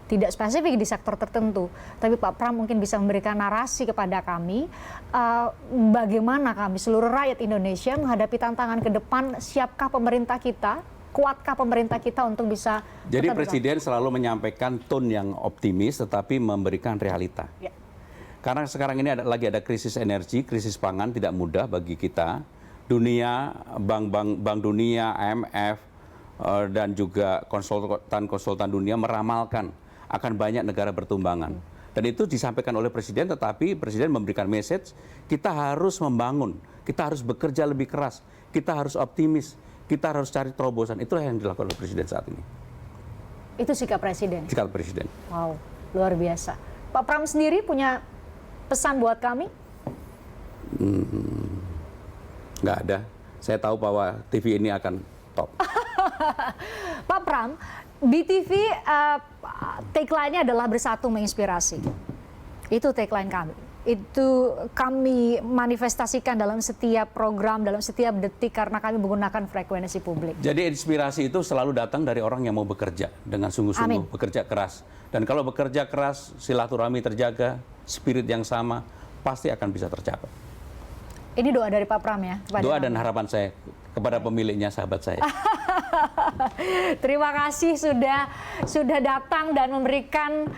Tidak spesifik di sektor tertentu, tapi Pak Pram mungkin bisa memberikan narasi kepada kami, bagaimana kami seluruh rakyat Indonesia menghadapi tantangan ke depan, siapkah pemerintah kita, kuatkah pemerintah kita untuk bisa... Jadi Presiden selalu menyampaikan tone yang optimis, tetapi memberikan realita. Ya. Karena sekarang ini lagi ada krisis energi, krisis pangan, tidak mudah bagi kita. Dunia, Bank Dunia, IMF, dan juga konsultan dunia meramalkan akan banyak negara bertumbangan. Dan itu disampaikan oleh Presiden, tetapi Presiden memberikan message, kita harus membangun, kita harus bekerja lebih keras, kita harus optimis, kita harus cari terobosan. Itulah yang dilakukan oleh Presiden saat ini. Itu sikap Presiden? Sikap Presiden. Wow, luar biasa. Pak Pram sendiri punya pesan buat kami? Nggak ada. Saya tahu bahwa TV ini akan top. Pak Pram, BTV tagline-nya adalah bersatu menginspirasi. Itu tagline kami. Itu kami manifestasikan dalam setiap program, dalam setiap detik karena kami menggunakan frekuensi publik. Jadi inspirasi itu selalu datang dari orang yang mau bekerja dengan sungguh-sungguh, bekerja keras. Dan kalau bekerja keras, silaturahmi terjaga, spirit yang sama, pasti akan bisa tercapai. Ini doa dari Pak Pram ya? Doa dan harapan saya kepada pemiliknya, sahabat saya. Terima kasih sudah datang dan memberikan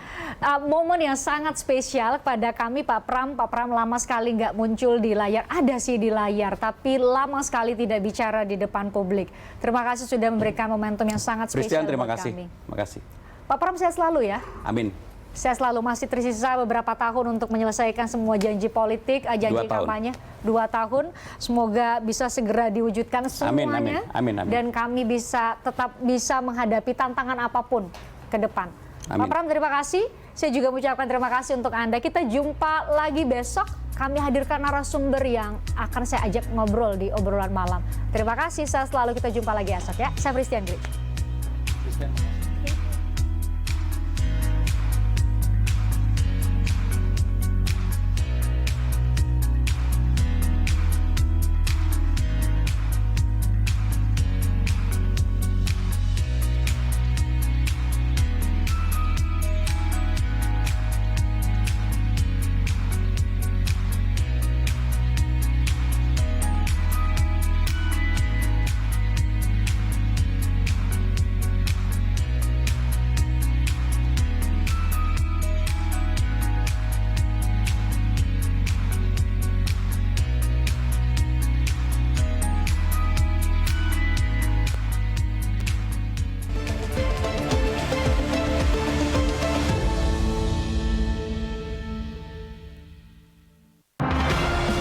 momen yang sangat spesial kepada kami, Pak Pram. Pak Pram lama sekali nggak muncul di layar, ada sih di layar, tapi lama sekali tidak bicara di depan publik. Terima kasih sudah memberikan momentum yang sangat spesial terima buat kasih. kami. Terima kasih. Pak Pram sehat selalu ya. Amin. Saya selalu masih tersisa beberapa tahun untuk menyelesaikan semua janji politik, janji kampanye. 2 tahun. Semoga bisa segera diwujudkan semuanya. Amin. Dan kami tetap bisa menghadapi tantangan apapun ke depan. Pak Pram, terima kasih. Saya juga mengucapkan terima kasih untuk Anda. Kita jumpa lagi besok. Kami hadirkan narasumber yang akan saya ajak ngobrol di obrolan malam. Terima kasih, saya selalu kita jumpa lagi esok ya. Saya Christian Gri.